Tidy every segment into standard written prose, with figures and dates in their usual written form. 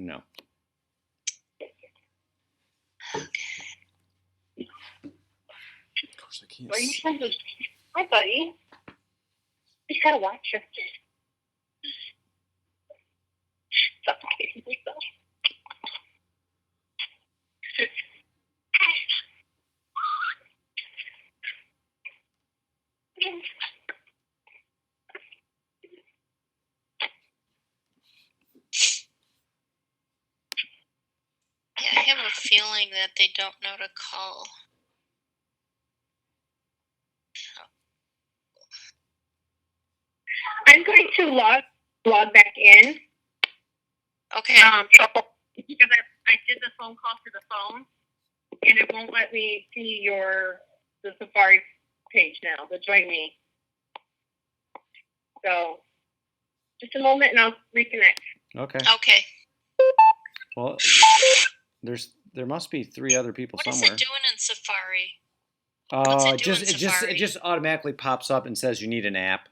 No. Of course I can't. Are you trying to... Hi, buddy. You gotta watch her. Suffocating yourself. Yeah, I have a feeling that they don't know to call. I'm going to log back in. Okay. Because I did the phone call to the phone, and it won't let me see the Safari page now, the Join Me. So, just a moment, and I'll reconnect. Okay. Okay. Well, there must be 3 other people somewhere. What is it doing in Safari? It just automatically pops up and says you need an app,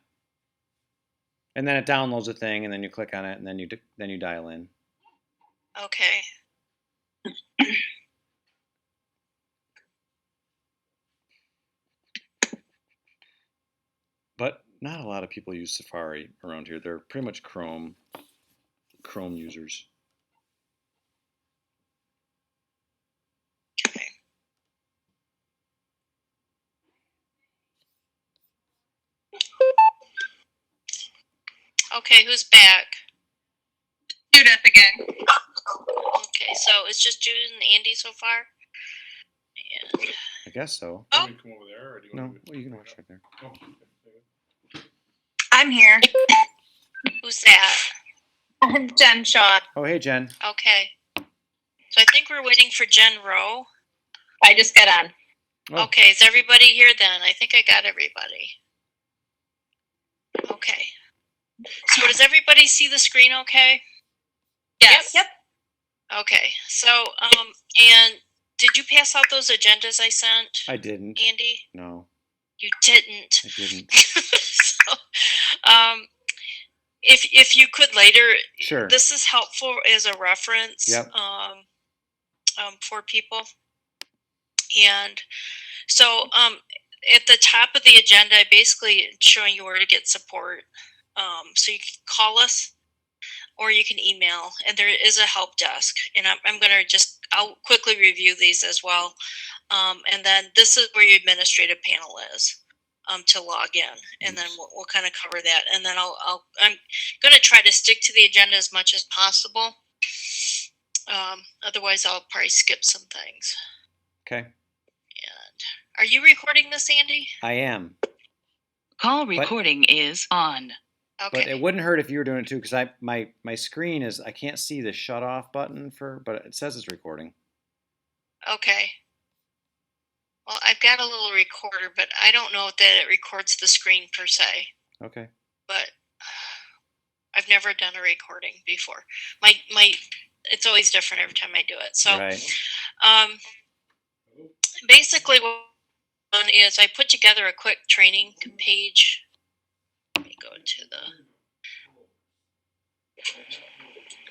and then it downloads a thing, and then you click on it, and then you dial in. Okay. But not a lot of people use Safari around here. They're pretty much Chrome users. Okay. Okay, who's back? Judith again. Okay, so it's just Judith and Andy so far? And... I guess so. Oh. You come over there, or do you No, want well, you can watch right there. Oh, okay. I'm here. Who's that? I'm Jen Shaw. Oh, hey, Jen. Okay. So I think we're waiting for Jen Rowe. I just got on. Oh. Okay, is everybody here then? I think I got everybody. Okay. So does everybody see the screen okay? Yes. Yep. Okay. So, and did you pass out those agendas I sent? I didn't. Andy? No. You didn't. I didn't. So, if you could later, sure. This is helpful as a reference. Yep. For people. And so, at the top of the agenda, I basically showing you where to get support. So you can call us, or you can email, and there is a help desk. And I'm going to I'll quickly review these as well. And then this is where your administrative panel is to log in, and then we'll kind of cover that. And then I'm going to try to stick to the agenda as much as possible. Otherwise, I'll probably skip some things. Okay. And are you recording this, Andy? I am. Call recording is on. Okay. But it wouldn't hurt if you were doing it too, because my screen is, I can't see the shut off button but it says it's recording. Okay. Well, I've got a little recorder, but I don't know that it records the screen per se. Okay. But I've never done a recording before. It's always different every time I do it. So, right. Basically, what I've done is I put together a quick training page. Let me go to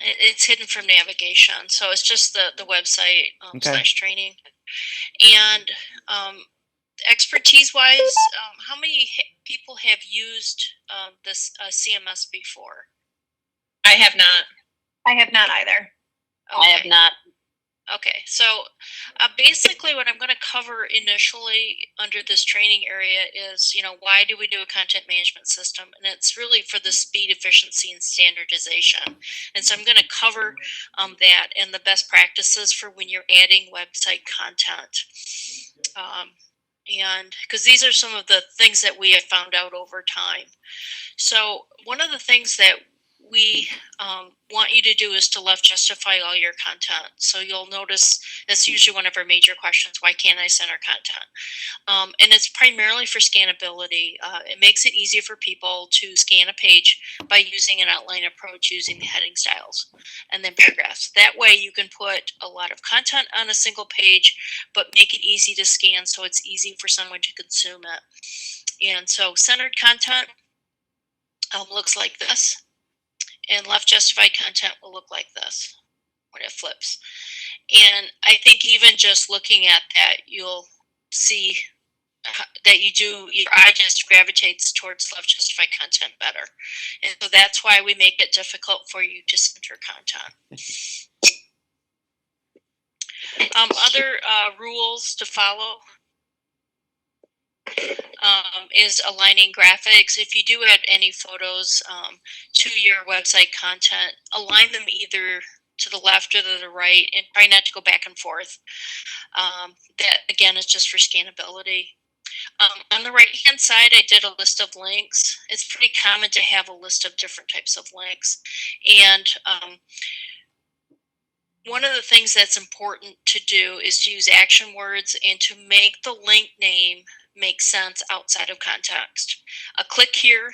it's hidden from navigation, so it's just the website okay. /training. And expertise-wise, how many people have used this CMS before? I have not. I have not either. Okay. I have not. Okay, so basically what I'm going to cover initially under this training area is, why do we do a content management system? And it's really for the speed, efficiency, and standardization. And so I'm going to cover that and the best practices for when you're adding website content. And because these are some of the things that we have found out over time. So one of the things that we want you to do is to left justify all your content. So you'll notice that's usually one of our major questions. Why can't I center content? And it's primarily for scannability. It makes it easier for people to scan a page by using an outline approach using the heading styles and then paragraphs. That way you can put a lot of content on a single page, but make it easy to scan so it's easy for someone to consume it. And so centered content looks like this. And left justified content will look like this. when it flips. And I think even just looking at that, you'll see that your eye just gravitates towards left justified content better. And so that's why we make it difficult for you to center content. Other rules to follow is aligning graphics. If you do add any photos to your website content, align them either to the left or to the right, and try not to go back and forth. That, again, is just for scannability. On the right hand side, I did a list of links. It's pretty common to have a list of different types of links. And one of the things that's important to do is to use action words and to make the link name make sense outside of context. A click here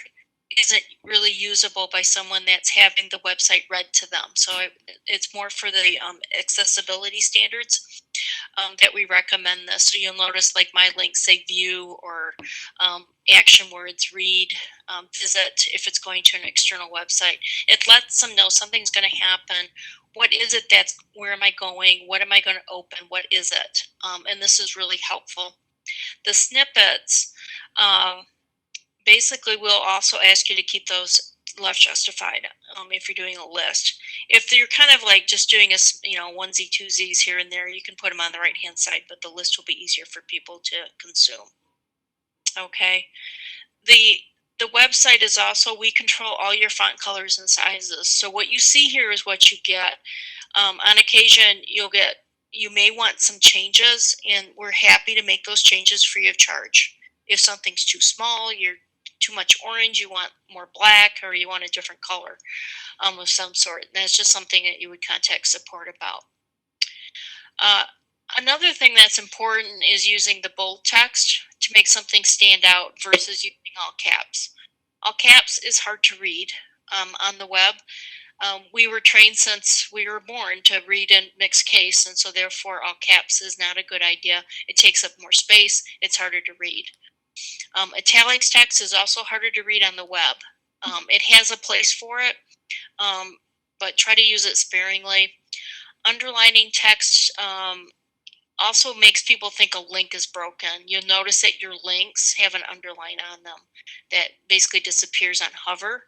isn't really usable by someone that's having the website read to them. So it's more for the accessibility standards that we recommend this. So you'll notice like my links say view or action words, read, visit if it's going to an external website. It lets them know something's going to happen. What is it where am I going? What am I going to open? What is it? And this is really helpful. The snippets, basically we'll also ask you to keep those left justified if you're doing a list. If you're kind of like just doing onesie twosies here and there, you can put them on the right hand side, but the list will be easier for people to consume. Okay. The website is also, we control all your font colors and sizes. So what you see here is what you get. On occasion, you may want some changes, and we're happy to make those changes free of charge. If something's too small, you're too much orange, you want more black, or you want a different color of some sort. And that's just something that you would contact support about. Another thing that's important is using the bold text to make something stand out versus using all caps. All caps is hard to read on the web. We were trained since we were born to read in mixed case, and so therefore all caps is not a good idea. It takes up more space. It's harder to read. Italics text is also harder to read on the web. It has a place for it, but try to use it sparingly. Underlining text also makes people think a link is broken. You'll notice that your links have an underline on them that basically disappears on hover.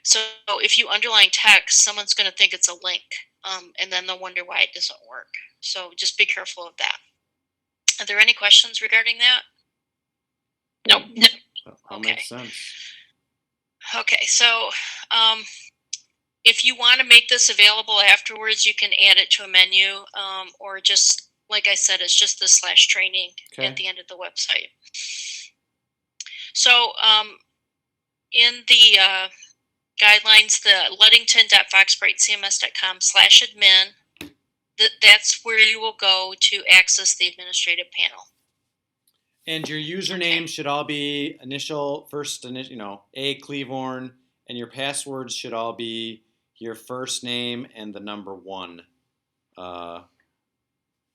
So if you underline text, someone's going to think it's a link, and then they'll wonder why it doesn't work. So just be careful of that. Are there any questions regarding that? Nope. That all Okay. makes sense. Okay, so if you want to make this available afterwards, you can add it to a menu, or just, like I said, it's just the /training Okay. at the end of the website. So in the guidelines, the ludington.foxbrightcms.com/admin, that's where you will go to access the administrative panel. And your username should all be first initial, A. Cleavorn, and your passwords should all be your first name and the number 1. And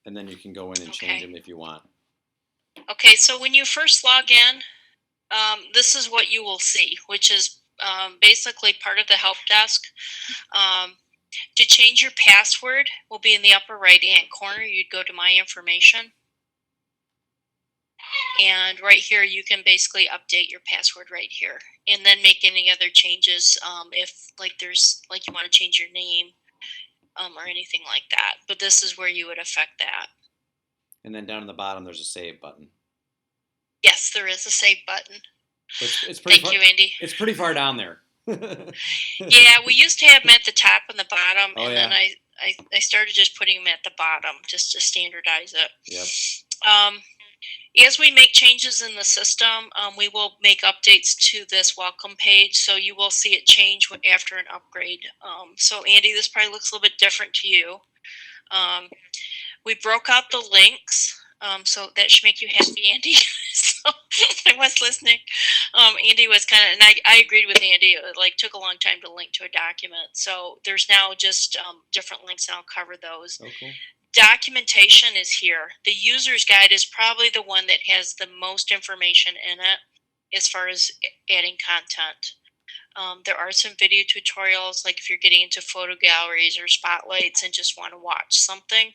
then you can go in and change them if you want. Okay, so when you first log in, this is what you will see, which is basically part of the help desk. To change your password will be in the upper right-hand corner. You'd go to My Information. And right here, you can basically update your password right here, and then make any other changes if you want to change your name or anything like that. But this is where you would affect that. And then down in the bottom, there's a save button. Yes, there is a save button. It's pretty Thank you, Andy. It's pretty far down there. Yeah, we used to have them at the top and the bottom, then I started just putting them at the bottom just to standardize it. Yep. As we make changes in the system, we will make updates to this welcome page, so you will see it change after an upgrade. So Andy, this probably looks a little bit different to you. We broke out the links, so that should make you happy, Andy. So I was listening. Andy was and I agreed with Andy. It took a long time to link to a document. So there's now just different links, and I'll cover those. Okay. Documentation is here. The user's guide is probably the one that has the most information in it as far as adding content. There are some video tutorials, like if you're getting into photo galleries or spotlights and just want to watch something.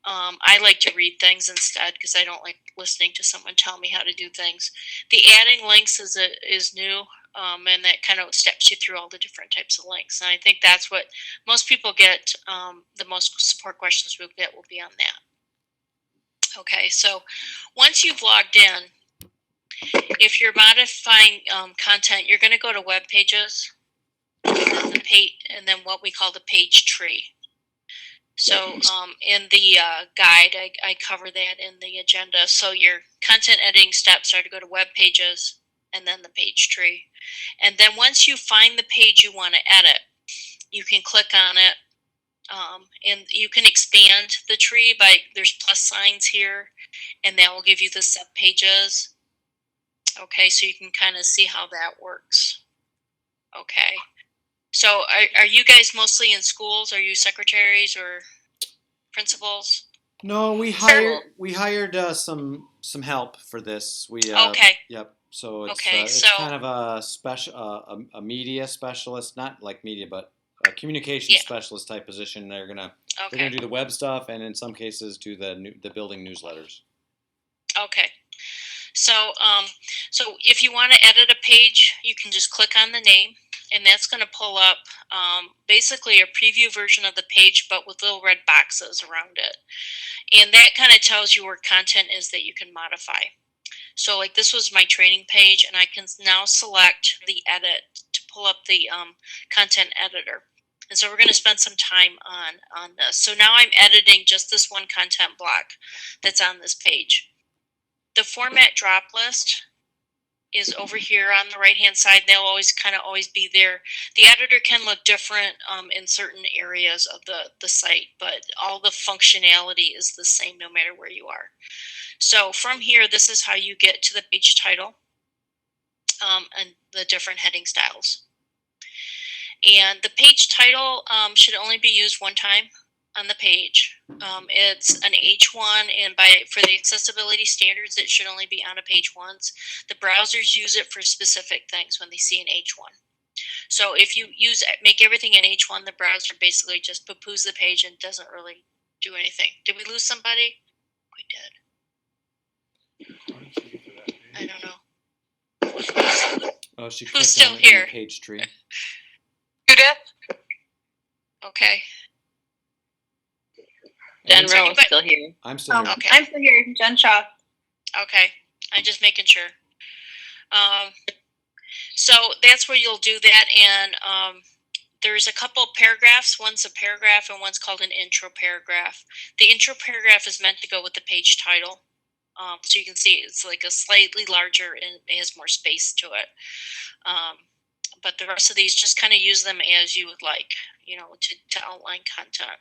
I like to read things instead because I don't like listening to someone tell me how to do things. The adding links is new, and that kind of steps you through all the different types of links. And I think that's what most people get. The most support questions we'll get will be on that. Okay, so once you've logged in, if you're modifying content, you're going to go to web pages, and then what we call the page tree. So in the guide, I cover that in the agenda. So your content editing steps are to go to web pages and then the page tree. And then once you find the page you want to edit, you can click on it. And you can expand the tree by, there's plus signs here, and that will give you the sub pages. Okay, so you can kind of see how that works. Okay. So are you guys mostly in schools? Are you secretaries or principals? No, we hired some help for this. We Okay. Yep. So it's Okay, it's so- kind of a special a media specialist, not like media, but a communication Yeah. specialist type position. They're gonna Okay. do the web stuff, and in some cases do the building newsletters. Okay. So so if you want to edit a page, you can just click on the name, and that's going to pull up basically a preview version of the page, but with little red boxes around it. And that kind of tells you where content is that you can modify. So like this was my training page, and I can now select the edit to pull up the content editor. And so we're going to spend some time on this. So now I'm editing just this one content block that's on this page. The format drop list is over here on the right hand side. They'll always be there. The editor can look different in certain areas of the site, but all the functionality is the same no matter where you are. So from here, this is how you get to the page title and the different heading styles. And the page title should only be used one time on the page. It's an H1, and for the accessibility standards, it should only be on a page once. The browsers use it for specific things when they see an H1. So if you make everything in H1, the browser basically just poo-poos the page and doesn't really do anything. Did we lose somebody? We did. How did she get to that page? I don't know. Oh, she Who's clicked still on it here? in the page tree. Judith? Okay. Jen Is Rowe anybody- is still here. I'm still here. Okay. I'm still here. Jen Shaw. Okay, I'm just making sure. So that's where you'll do that, and there's a couple of paragraphs. One's a paragraph, and one's called an intro paragraph. The intro paragraph is meant to go with the page title, so you can see it's like a slightly larger and it has more space to it. But the rest of these, just kind of use them as you would like, to outline content.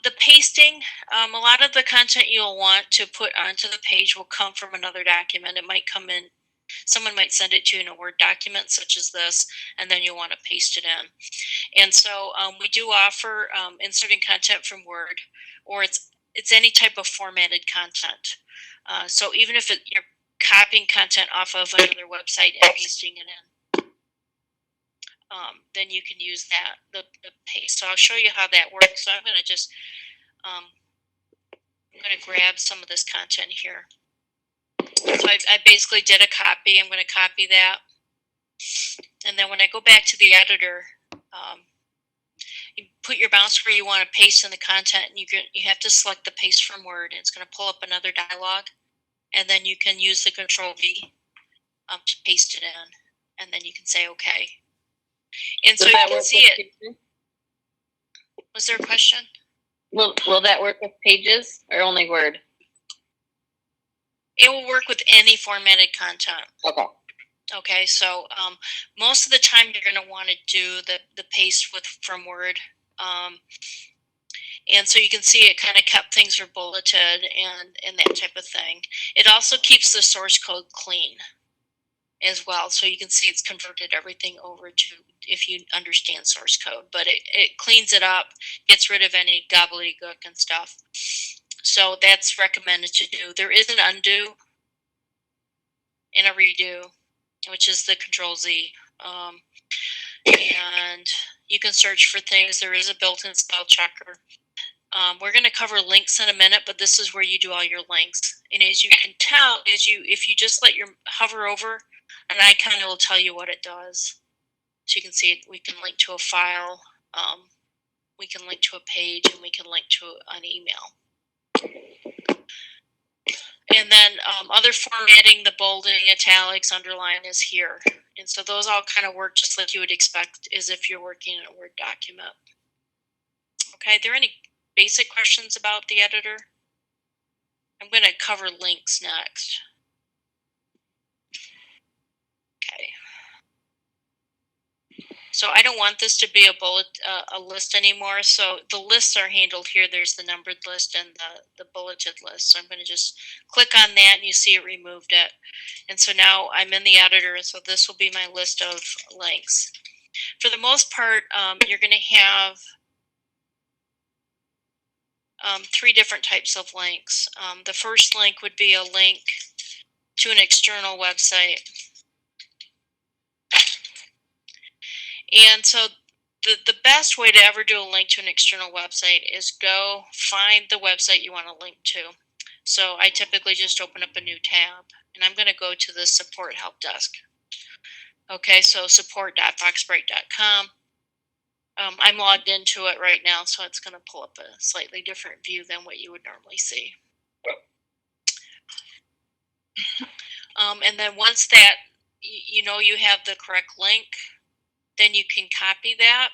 The pasting, a lot of the content you'll want to put onto the page will come from another document. It might come in, someone might send it to you in a Word document such as this, and then you'll want to paste it in. And so we do offer inserting content from Word, or it's any type of formatted content. So even if you're copying content off of another website and pasting it in, then you can use that, the paste. So I'll show you how that works. So I'm going to just, I'm going to grab some of this content here. So I basically did a copy. I'm going to copy that. And then when I go back to the editor, you put your mouse where you want to paste in the content, and you have to select the paste from Word, and it's going to pull up another dialog. And then you can use the Control V to paste it in, and then you can say OK. And so you can see it. Was there a question? Will that work with pages or only Word? It will work with any formatted content. Okay. Okay, so most of the time you're going to want to do the paste from Word. And so you can see it kind of kept things are bulleted and that type of thing. It also keeps the source code clean as well. So you can see it's converted everything over to, if you understand source code, but it cleans it up, gets rid of any gobbledygook and stuff. So that's recommended to do. There is an undo and a redo. which is the Control Z. And you can search for things. There is a built-in spell checker. We're going to cover links in a minute, but this is where you do all your links. And as you can tell, if you just let your hover over an icon, it will tell you what it does. So you can see we can link to a file, we can link to a page, and we can link to an email. And then other formatting, the bolding, italics, underline is here. And so those all kind of work just like you would expect as if you're working in a Word document. Okay, are there any basic questions about the editor? I'm going to cover links next. Okay. So I don't want this to be a list anymore. So the lists are handled here. There's the numbered list and the bulleted list. So I'm going to just click on that and you see it removed it. And so now I'm in the editor. So this will be my list of links. For the most part, you're going to have 3 different types of links. The first link would be a link to an external website. And so the best way to ever do a link to an external website is go find the website you want to link to. So I typically just open up a new tab, and I'm going to go to the support help desk. Okay, so support.foxbright.com. I'm logged into it right now, so it's going to pull up a slightly different view than what you would normally see. And then once that you know you have the correct link, then you can copy that.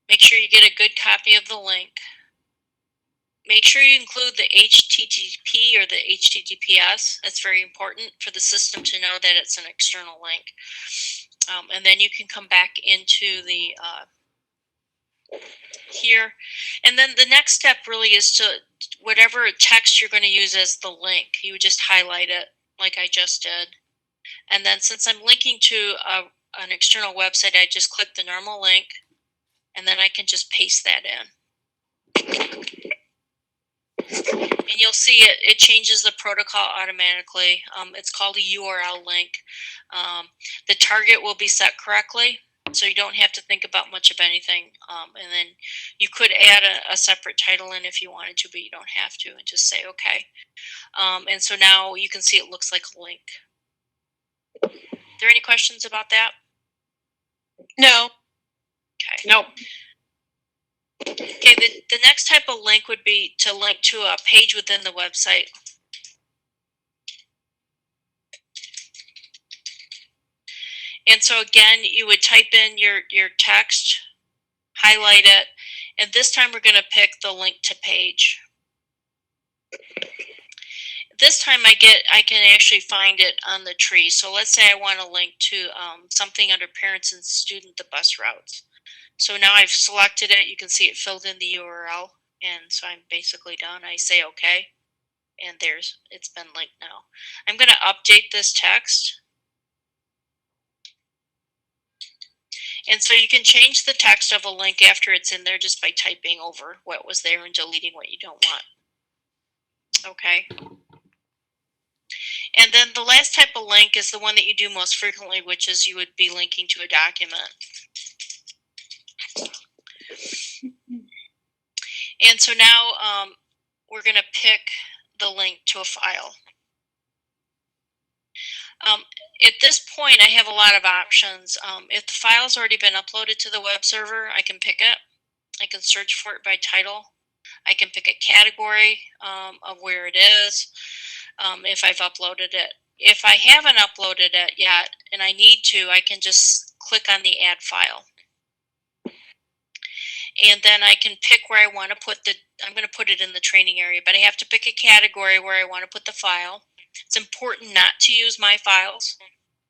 Make sure you get a good copy of the link. Make sure you include the HTTP or the HTTPS. That's very important for the system to know that it's an external link. And then you can come back into the here. And then the next step really is to, whatever text you're going to use as the link, you would just highlight it like I just did. And then since I'm linking to an external website, I just click the normal link, and then I can just paste that in. And you'll see it changes the protocol automatically. It's called a URL link. The target will be set correctly, so you don't have to think about much of anything. And then you could add a separate title in if you wanted to, but you don't have to, and just say okay. And so now you can see it looks like a link. Are there any questions about that? No. Okay. Nope. Okay, the next type of link would be to link to a page within the website. And so again, you would type in your text, highlight it, and this time we're going to pick the link to page. This time I can actually find it on the tree. So let's say I want to link to something under parents and student, the bus routes. So now I've selected it. You can see it filled in the URL, and so I'm basically done. I say okay, and it's been linked now. I'm going to update this text. And so you can change the text of a link after it's in there just by typing over what was there and deleting what you don't want. Okay. And then the last type of link is the one that you do most frequently, which is you would be linking to a document. And so now we're going to pick the link to a file. At this point, I have a lot of options. If the file's already been uploaded to the web server, I can pick it. I can search for it by title. I can pick a category of where it is if I've uploaded it. If I haven't uploaded it yet and I need to, I can just click on the add file. And then I can pick where I want to put I'm going to put it in the training area, but I have to pick a category where I want to put the file. It's important not to use my files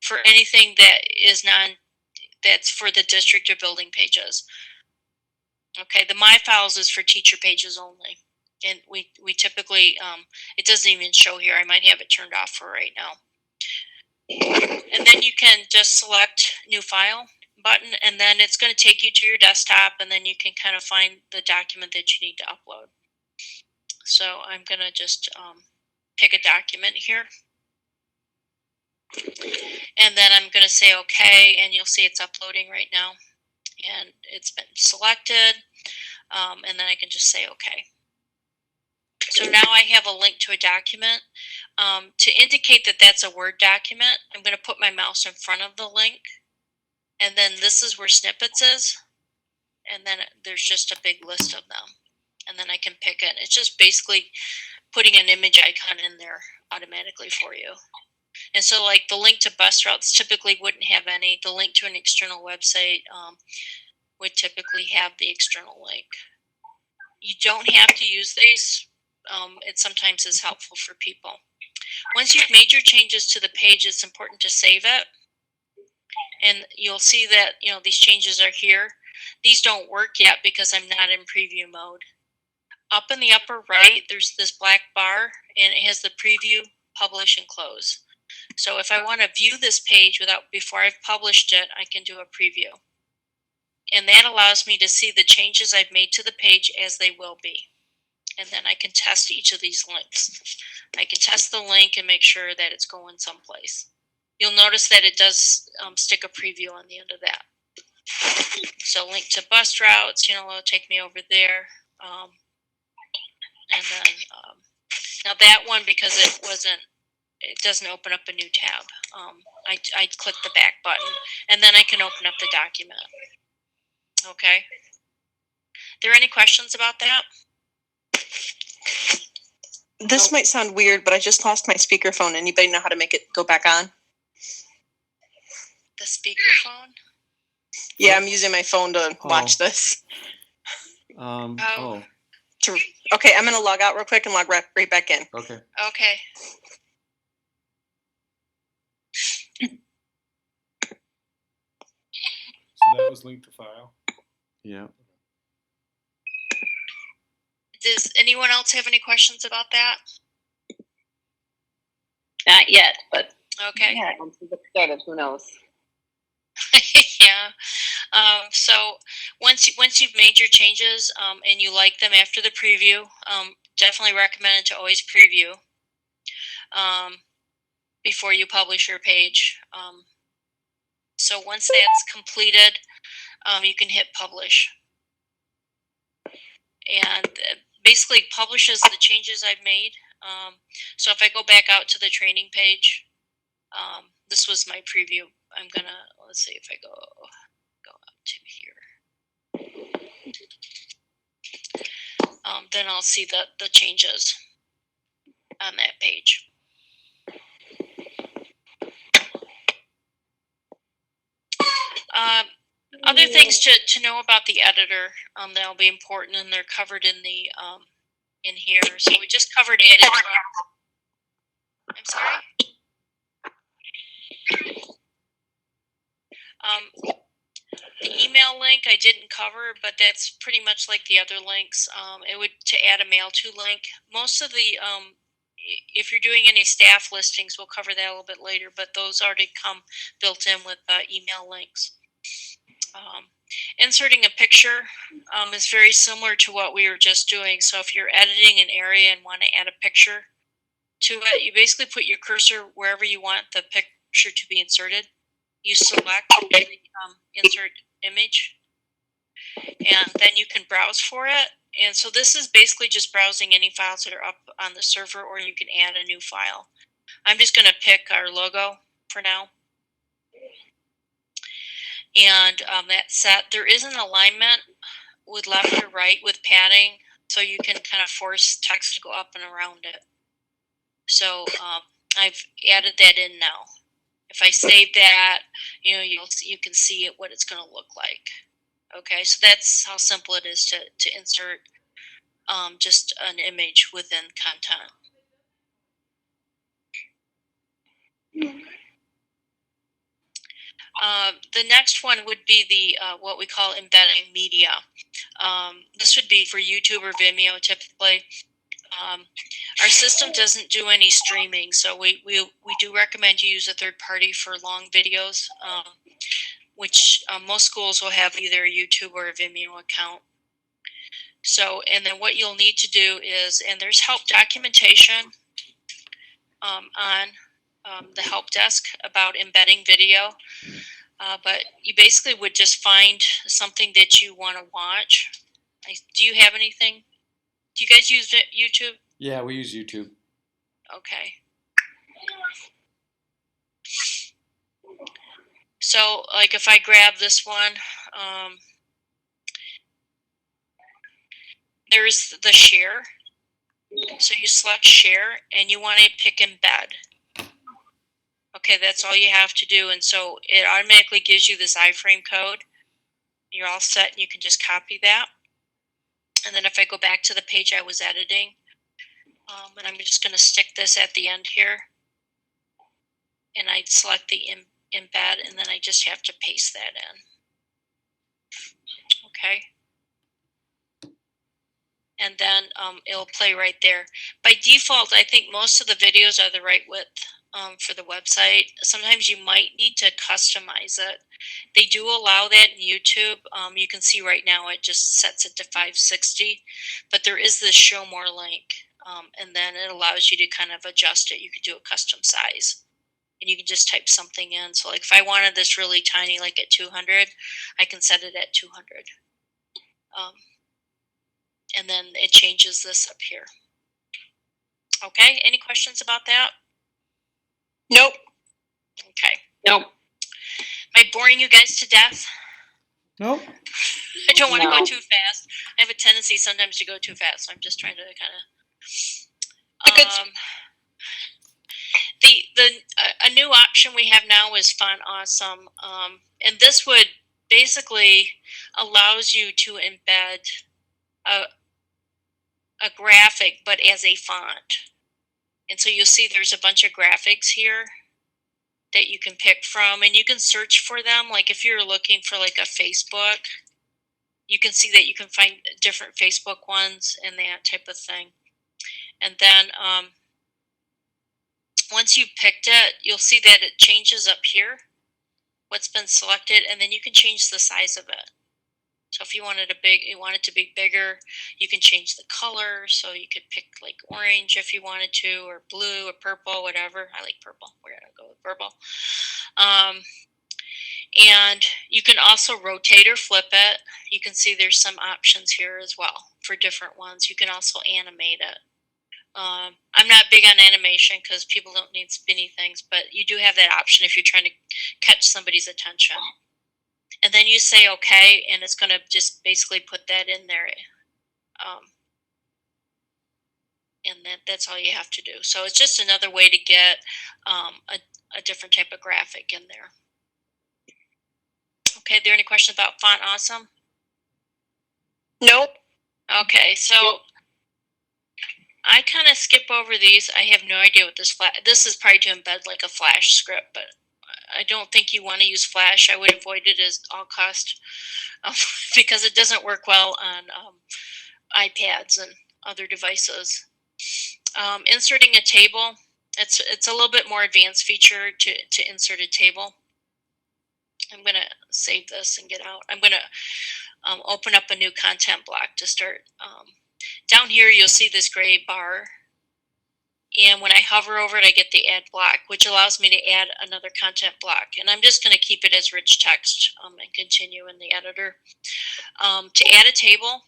for anything that is that's for the district or building pages. Okay, the my files is for teacher pages only. And we typically, it doesn't even show here. I might have it turned off for right now. And then you can just select new file button, and then it's going to take you to your desktop, and then you can kind of find the document that you need to upload. So I'm going to just pick a document here. And then I'm going to say okay, and you'll see it's uploading right now. And it's been selected, and then I can just say okay. So now I have a link to a document. To indicate that that's a Word document, I'm going to put my mouse in front of the link, and then this is where snippets is, and then there's just a big list of them, and then I can pick it. It's just basically putting an image icon in there automatically for you. And so like the link to bus routes typically wouldn't have any. The link to an external website would typically have the external link. You don't have to use these. It sometimes is helpful for people. Once you've made your changes to the page, it's important to save it. And you'll see that, you know, these changes are here. These don't work yet because I'm not in preview mode. Up in the upper right, there's this black bar, and it has the preview, publish, and close. So if I want to view this page before I've published it, I can do a preview. And that allows me to see the changes I've made to the page as they will be. And then I can test each of these links. I can test the link and make sure that it's going someplace. You'll notice that it does stick a preview on the end of that. So link to bus routes, you know, it'll take me over there. And then, now that one, because it doesn't open up a new tab. I click the back button, and then I can open up the document. Okay. There any questions about that? This might sound weird, but I just lost my speakerphone. Anybody know how to make it go back on? The speakerphone? Yeah, I'm using my phone to watch this. Okay, I'm going to log out real quick and log right back in. Okay. Okay. So that was linked to file. Yeah. Does anyone else have any questions about that? Not yet, but Okay. yeah, once we get started, who knows? Yeah. So once you've made your changes and you like them after the preview, definitely recommend to always preview before you publish your page. So once that's completed, you can hit publish. And basically publishes the changes I've made. So if I go back out to the training page, this was my preview. I'm gonna, let's see if I go up to here. Then I'll see the changes on that page. Other things to know about the editor that'll be important, and they're covered in the in here. So we just covered edit. I'm sorry. The email link I didn't cover, but that's pretty much like the other links. It would to add a mail to link. Most of the if you're doing any staff listings, we'll cover that a little bit later. But those already come built in with email links. Inserting a picture is very similar to what we were just doing. So if you're editing an area and want to add a picture to it, you basically put your cursor wherever you want the picture to be inserted. You select the insert image, and then you can browse for it. And so this is basically just browsing any files that are up on the server, or you can add a new file. I'm just going to pick our logo for now. And that's set. There is an alignment with left or right with padding, so you can kind of force text to go up and around it. So I've added that in now. If I save that, you know, you can see it, what it's going to look like. Okay, so that's how simple it is to insert just an image within content. The next one would be the what we call embedding media. This would be for YouTube or Vimeo typically. Our system doesn't do any streaming, so we do recommend you use a third party for long videos, which most schools will have either a YouTube or a Vimeo account. So, and then what you'll need to do is, and there's help documentation on the help desk about embedding video. But you basically would just find something that you want to watch. Do you have anything? Do you guys use YouTube? Yeah, we use YouTube. Okay. So, like, if I grab this one, there's the share. So you select share, and you want to pick embed. Okay, that's all you have to do, and so it automatically gives you this iframe code. You're all set, and you can just copy that. And then if I go back to the page I was editing, and I'm just going to stick this at the end here, and I select the embed, and then I just have to paste that in. Okay. And then it'll play right there. By default, I think most of the videos are the right width for the website. Sometimes you might need to customize it. They do allow that in YouTube. You can see right now it just sets it to 560, but there is this show more link, and then it allows you to kind of adjust it. You could do a custom size, and you can just type something in. So like if I wanted this really tiny, like at 200, I can set it at 200. And then it changes this up here. Okay, any questions about that? Nope. Okay. Nope. Am I boring you guys to death? Nope. I don't want to No. go too fast. I have a tendency sometimes to go too fast, so I'm just trying to kind The good- of. A new option we have now is Font Awesome, and this would basically allows you to embed a graphic, but as a font. And so you'll see there's a bunch of graphics here that you can pick from, and you can search for them. Like if you're looking for like a Facebook, you can see that you can find different Facebook ones and that type of thing. And then once you've picked it, you'll see that it changes up here, what's been selected, and then you can change the size of it. So if you want it to be bigger, you can change the color. So you could pick like orange if you wanted to, or blue, or purple, whatever. I like purple. We're gonna go with purple. And you can also rotate or flip it. You can see there's some options here as well for different ones. You can also animate it. I'm not big on animation because people don't need spinny things, but you do have that option if you're trying to catch somebody's attention. And then you say okay, and it's going to just basically put that in there. And that's all you have to do. So it's just another way to get a different type of graphic in there. Okay, are there any questions about Font Awesome? Nope. Okay, so I kind of skip over these. I have no idea what this is probably to embed like a Flash script, but I don't think you want to use Flash. I would avoid it at all cost because it doesn't work well on iPads and other devices. Inserting a table, it's a little bit more advanced feature to insert a table. I'm going to save this and get out. I'm going to open up a new content block to start. Down here, you'll see this gray bar. And when I hover over it, I get the add block, which allows me to add another content block. And I'm just going to keep it as rich text and continue in the editor. To add a table,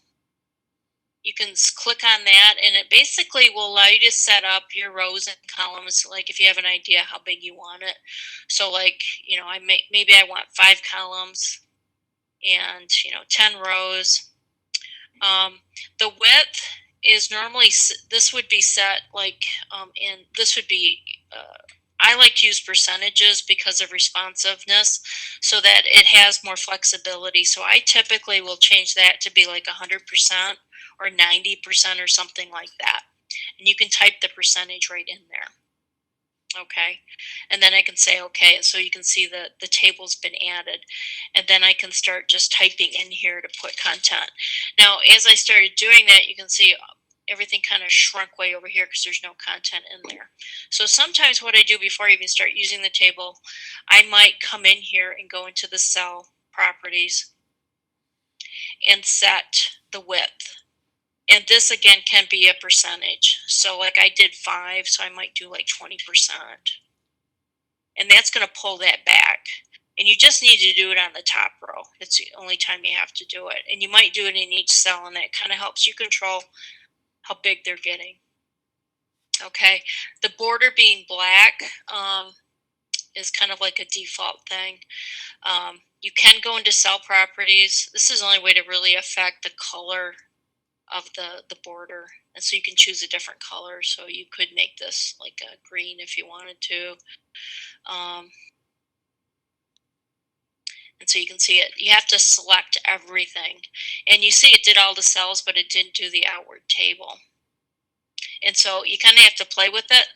you can click on that, and it basically will allow you to set up your rows and columns, like if you have an idea how big you want it. So like, you know, maybe I want 5 columns and, 10 rows. The width is normally, this would be set like, this would be, I like to use percentages because of responsiveness so that it has more flexibility. So I typically will change that to be like 100% or 90% or something like that. And you can type the percentage right in there. Okay, and then I can say okay, and so you can see that the table's been added, and then I can start just typing in here to put content. Now, as I started doing that, you can see everything kind of shrunk way over here because there's no content in there. So sometimes what I do before I even start using the table, I might come in here and go into the cell properties and set the width. And this again can be a percentage. So like I did 5, so I might do like 20%. And that's going to pull that back. And you just need to do it on the top row. It's the only time you have to do it. And you might do it in each cell, and that kind of helps you control how big they're getting. Okay, the border being black is kind of like a default thing. You can go into cell properties. This is the only way to really affect the color of the border. And so you can choose a different color. So you could make this like a green if you wanted to. And so you can see it. You have to select everything. And you see it did all the cells, but it didn't do the outward table. And so you kind of have to play with it.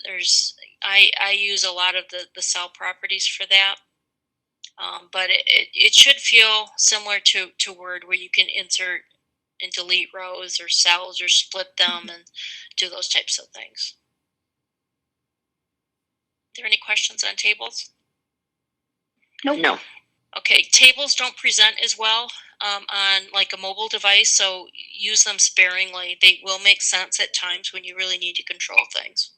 I use a lot of the cell properties for that. But it should feel similar to Word, where you can insert and delete rows or cells or split them and do those types of things. Are there any questions on tables? Nope. No. Okay, tables don't present as well on like a mobile device, so use them sparingly. They will make sense at times when you really need to control things.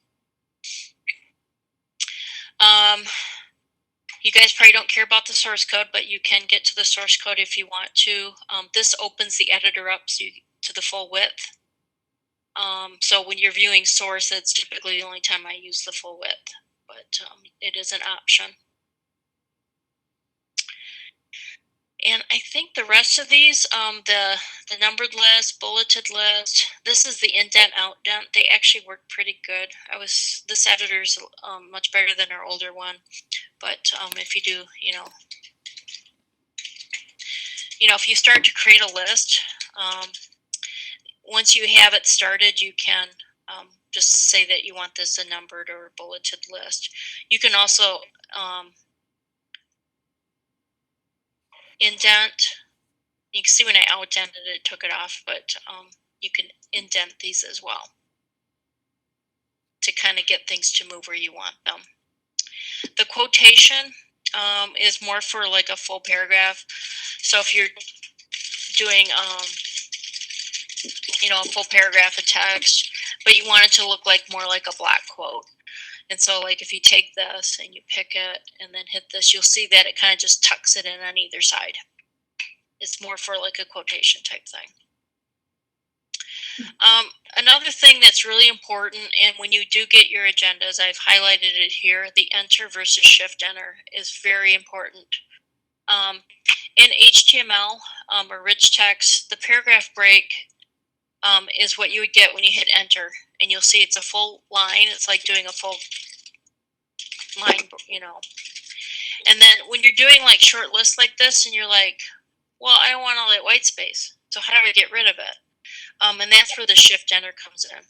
You guys probably don't care about the source code, but you can get to the source code if you want to. This opens the editor up to the full width. So when you're viewing source, it's typically the only time I use the full width, but it is an option. And I think the rest of these, the numbered list, bulleted list, this is the indent outdent. They actually work pretty good. This editor's much better than our older one. But if you do, if you start to create a list, once you have it started, you can just say that you want this a numbered or a bulleted list. You can also indent. You can see when I outdented it, it took it off, but you can indent these as well to kind of get things to move where you want them. The quotation is more for like a full paragraph. So if you're doing, a full paragraph of text, but you want it to look more like a block quote. And so like if you take this and you pick it and then hit this, you'll see that it kind of just tucks it in on either side. It's more for like a quotation type thing. Another thing that's really important, and when you do get your agendas, I've highlighted it here, the enter versus shift enter is very important. In HTML or rich text, the paragraph break is what you would get when you hit enter, and you'll see it's a full line. It's like doing a full line, And then when you're doing like short lists like this, and you're like, well, I don't want all that white space, so how do I get rid of it? And that's where the shift enter comes in.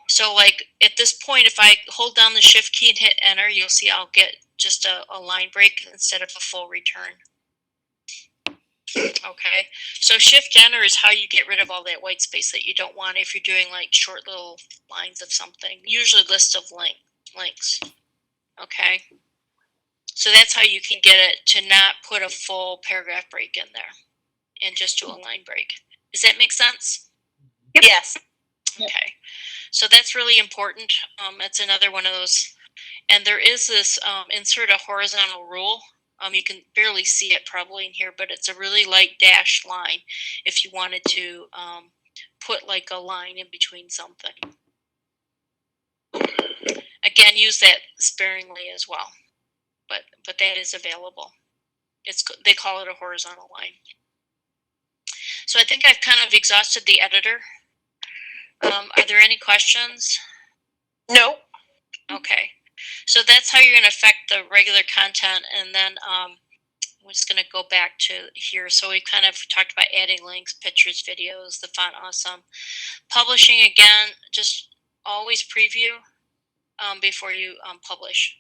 So like at this point, if I hold down the shift key and hit enter, you'll see I'll get just a line break instead of a full return. Okay, so shift enter is how you get rid of all that white space that you don't want if you're doing like short little lines of something, usually list of links. Okay, so that's how you can get it to not put a full paragraph break in there and just do a line break. Does that make sense? Yep. Yes. Okay, so that's really important. It's another one of those, and there is this insert a horizontal rule. You can barely see it probably in here, but it's a really light dash line if you wanted to put like a line in between something. Again, use that sparingly as well, but that is available. They call it a horizontal line. So I think I've kind of exhausted the editor. Are there any questions? No. Okay. So that's how you're going to affect the regular content. And then I'm just going to go back to here. So we kind of talked about adding links, pictures, videos, the font awesome. Publishing, again, just always preview before you publish.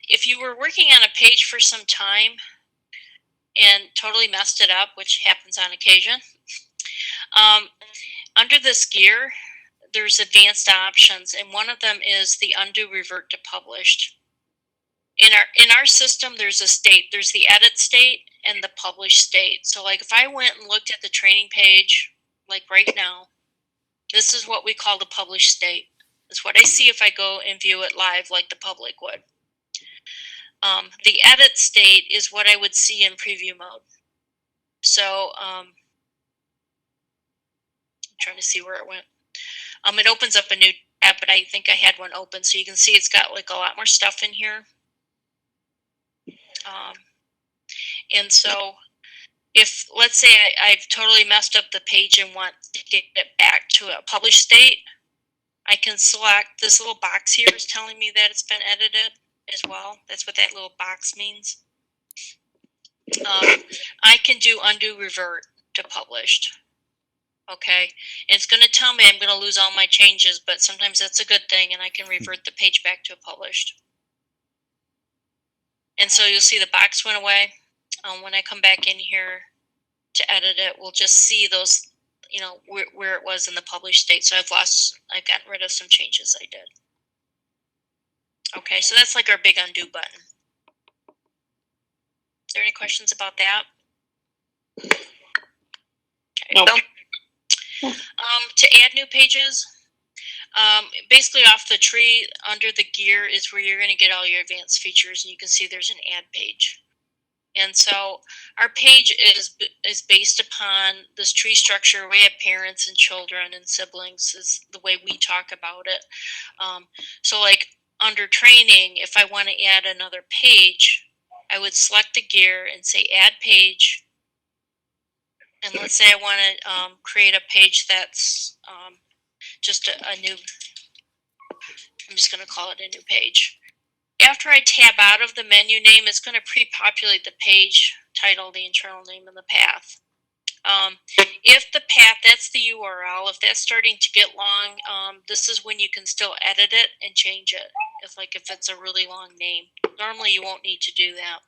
If you were working on a page for some time and totally messed it up, which happens on occasion, under this gear, there's advanced options, and one of them is the undo revert to published. In our system, there's a state. There's the edit state and the publish state. So like if I went and looked at the training page like right now, this is what we call the published state. It's what I see if I go and view it live like the public would. The edit state is what I would see in preview mode. So I'm trying to see where it went. It opens up a new tab, but I think I had one open, so you can see it's got like a lot more stuff in here. And so if, let's say I've totally messed up the page and want to get it back to a published state, I can select this little box here is telling me that it's been edited as well. That's what that little box means. I can do undo revert to published. Okay, and it's going to tell me I'm going to lose all my changes, but sometimes that's a good thing, and I can revert the page back to published. And so you'll see the box went away. When I come back in here to edit it, we'll just see those, you know, where it was in the published state. So I've gotten rid of some changes I did. Okay, so that's like our big undo button. Is there any questions about that? Okay. No. To add new pages, basically off the tree under the gear is where you're going to get all your advanced features, and you can see there's an add page. And so our page is based upon this tree structure. We have parents and children and siblings is the way we talk about it. So like under training, if I want to add another page, I would select the gear and say add page. And let's say I want to create a page that's just a new, I'm just going to call it a new page. After I tab out of the menu name, it's going to pre-populate the page title, the internal name, and the path. If the path, that's the URL, if that's starting to get long, this is when you can still edit it and change it. If it's a really long name. Normally you won't need to do that.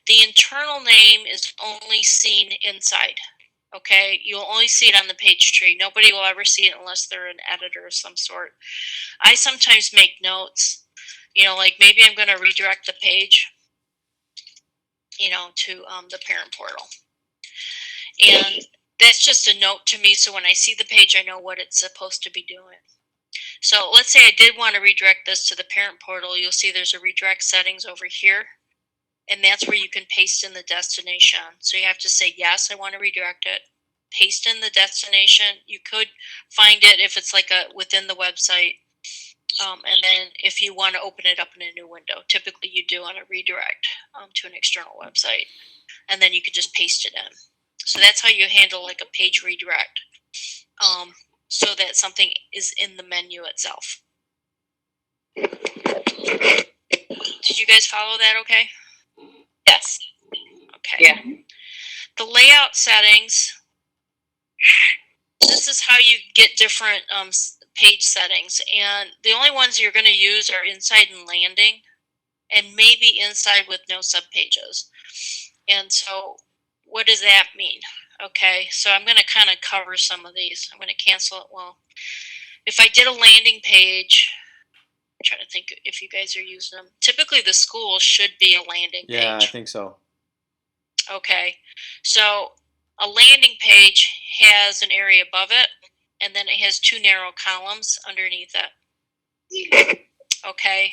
The internal name is only seen inside. Okay, you'll only see it on the page tree. Nobody will ever see it unless they're an editor of some sort. I sometimes make notes, you know, like maybe I'm going to redirect the page, you know, to the parent portal. And that's just a note to me, so when I see the page, I know what it's supposed to be doing. So let's say I did want to redirect this to the parent portal. You'll see there's a redirect settings over here. And that's where you can paste in the destination. So you have to say, yes, I want to redirect it. Paste in the destination. You could find it if it's like within the website. And then if you want to open it up in a new window, typically you do on a redirect to an external website. And then you could just paste it in. So that's how you handle like a page redirect. So that something is in the menu itself. Did you guys follow that okay? Yes. Okay. Yeah. The layout settings, this is how you get different page settings. And the only ones you're going to use are inside and landing, and maybe inside with no subpages. And so what does that mean? Okay, so I'm going to kind of cover some of these. I'm going to cancel it. Well, if I did a landing page, I'm trying to think if you guys are using them. Typically the school should be a landing page. Yeah, I think so. Okay, so a landing page has an area above it, and then it has two narrow columns underneath it. Okay,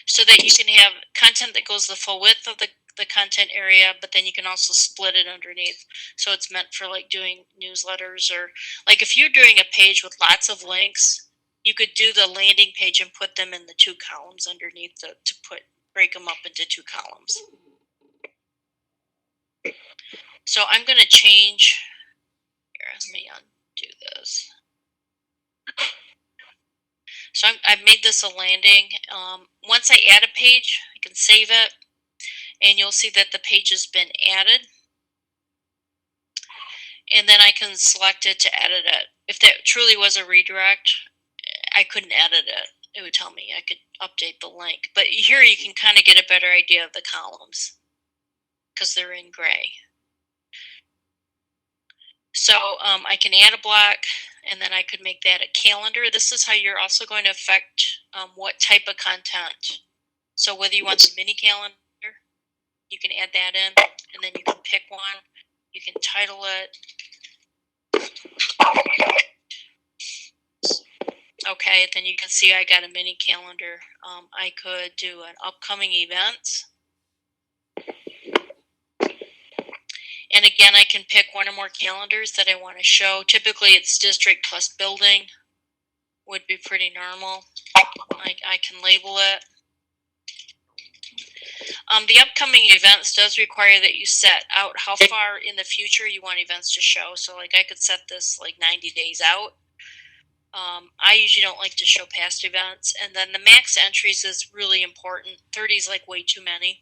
so that you can have content that goes the full width of the content area, but then you can also split it underneath. So it's meant for like doing newsletters, or like if you're doing a page with lots of links, you could do the landing page and put them in the two columns underneath to break them up into two columns. So I'm going to change, here, let me undo this. So I've made this a landing. Once I add a page, I can save it, and you'll see that the page has been added. And then I can select it to edit it. If that truly was a redirect, I couldn't edit it. It would tell me I could update the link. But here you can kind of get a better idea of the columns because they're in gray. So I can add a block, and then I could make that a calendar. This is how you're also going to affect what type of content. So whether you want some mini calendar, you can add that in, and then you can pick one. You can title it. Okay, then you can see I got a mini calendar. I could do an upcoming events. And again, I can pick one or more calendars that I want to show. Typically it's district plus building would be pretty normal. I can label it. The upcoming events does require that you set out how far in the future you want events to show. So like I could set this like 90 days out. I usually don't like to show past events. And then the max entries is really important. 30 is like way too many.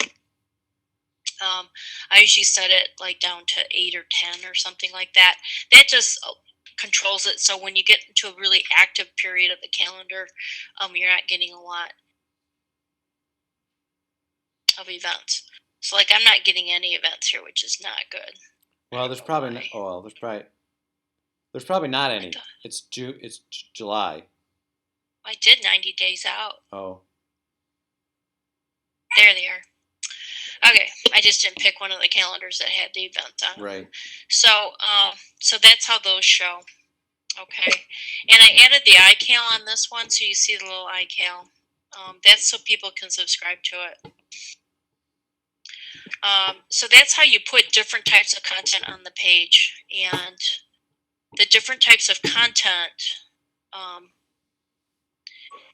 I usually set it like down to 8 or 10 or something like that. That just controls it. So when you get into a really active period of the calendar, you're not getting a lot of events. So like I'm not getting any events here, which is not good. Well, there's probably not, oh, well, there's probably not any. It's July. I did 90 days out. Oh, There they are. Okay, I just didn't pick one of the calendars that had the events on. right. So, so that's how those show. Okay, and I added the iCal on this one, so you see the little iCal. That's so people can subscribe to it. So that's how you put different types of content on the page, and the different types of content.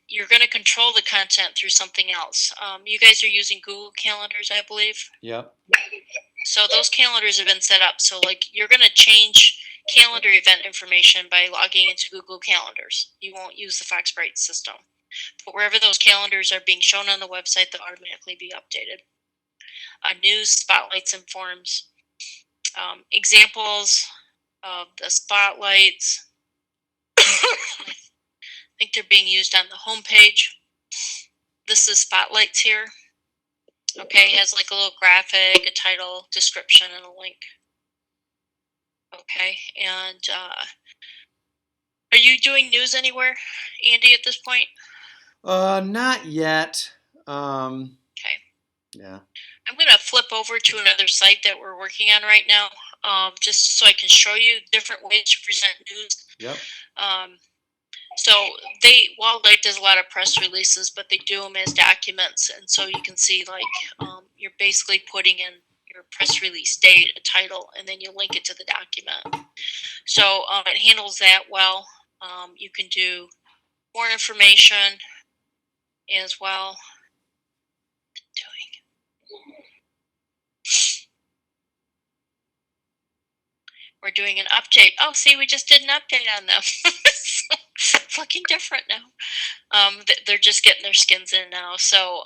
You're going to control the content through something else. You guys are using Google Calendars, I believe. Yep. So those calendars have been set up. So like you're going to change calendar event information by logging into Google Calendars. You won't use the Foxbright system. But wherever those calendars are being shown on the website, they'll automatically be updated. News, spotlights, and forms. Examples of the spotlights. I think they're being used on the home page. This is spotlights here. Okay, it has like a little graphic, a title, description, and a link. Okay, and are you doing news anywhere, Andy, at this point? Not yet. Okay. Yeah. I'm going to flip over to another site that we're working on right now, just so I can show you different ways to present news. Yep. So Wildlight does a lot of press releases, but they do them as documents, and so you can see like you're basically putting in your press release date, a title, and then you link it to the document. So it handles that well. You can do more information as well. We're doing an update. Oh, see, we just did an update on them. It's looking different now. They're just getting their skins in now. So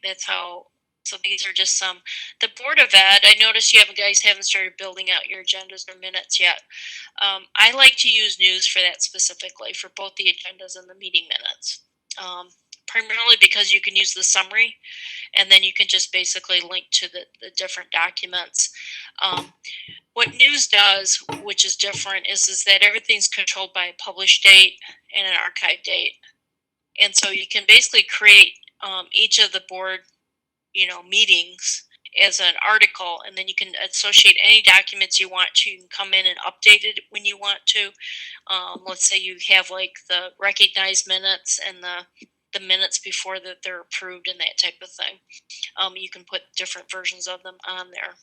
that's how. So these are just some. The Board of Ed, I noticed you guys haven't started building out your agendas or minutes yet. I like to use news for that specifically, for both the agendas and the meeting minutes. Primarily because you can use the summary, and then you can just basically link to the different documents. What news does, which is different, is that everything's controlled by a publish date and an archive date. And so you can basically create each of the board, meetings as an article, and then you can associate any documents you want to. You can come in and update it when you want to. Let's say you have like the recognized minutes and the minutes before that they're approved and that type of thing. You can put different versions of them on there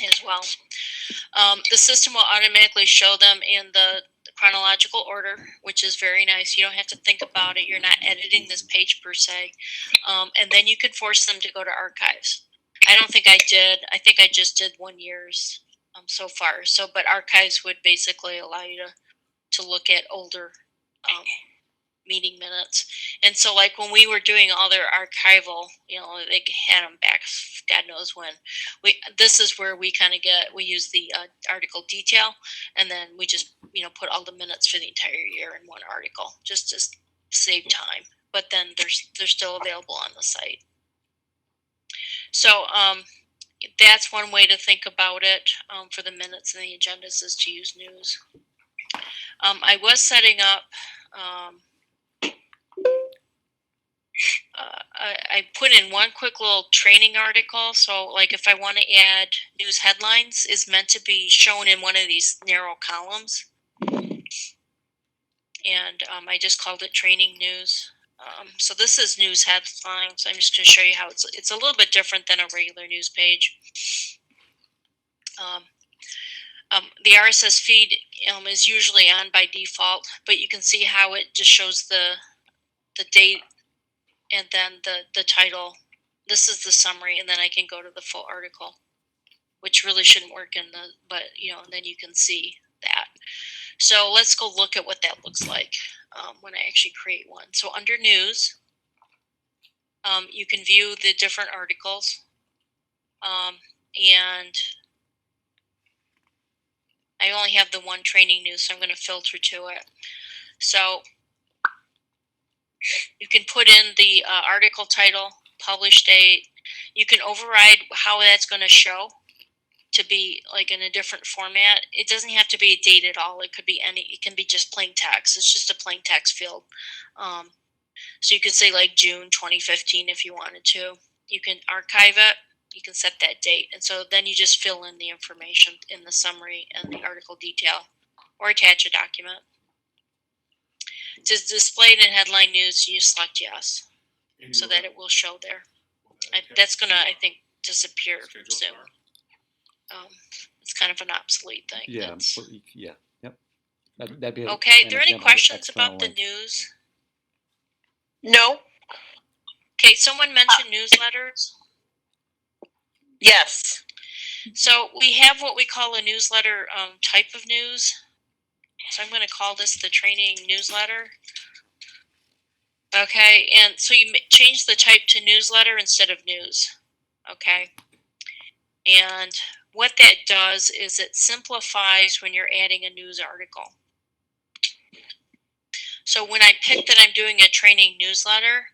as well. The system will automatically show them in the chronological order, which is very nice. You don't have to think about it. You're not editing this page per se. And then you can force them to go to archives. I don't think I did. I think I just did 1 year's so far. So, but archives would basically allow you to look at older meeting minutes. And so like when we were doing all their archival, they had them back God knows when. This is where we kind of we use the article detail, and then we just put all the minutes for the entire year in one article, just to save time. But then they're still available on the site. So that's one way to think about it for the minutes and the agendas, is to use news. I was setting up I put in one quick little training article. So like if I want to add news headlines, is meant to be shown in one of these narrow columns. and I just called it training news. So this is news headlines. I'm just going to show you how it's a little bit different than a regular news page. The RSS feed is usually on by default, but you can see how it just shows the date and then the title. This is the summary, and then I can go to the full article, which really shouldn't work in the, but and then you can see that. So let's go look at what that looks like when I actually create one. So under news, you can view the different articles, and I only have the one training news, so I'm going to filter to it. So you can put in the article title, publish date. You can override how that's going to show to be like in a different format. It doesn't have to be a date at all. It could be it can be just plain text. It's just a plain text field. So you could say like June 2015 if you wanted to. You can archive it. You can set that date. And so then you just fill in the information in the summary and the article detail, or attach a document. To display it in headline news, you select yes, so that it will show there. That's going to, I think, disappear soon. It's kind of an obsolete thing. Yeah, yeah, yep. That'd be okay. Are there any example of questions external about the link. news? No. Okay, someone mentioned newsletters. Yes. So we have what we call a newsletter type of news. So I'm going to call this the training newsletter. Okay, and so you change the type to newsletter instead of news. Okay, and what that does is it simplifies when you're adding a news article. So when I pick that I'm doing a training newsletter,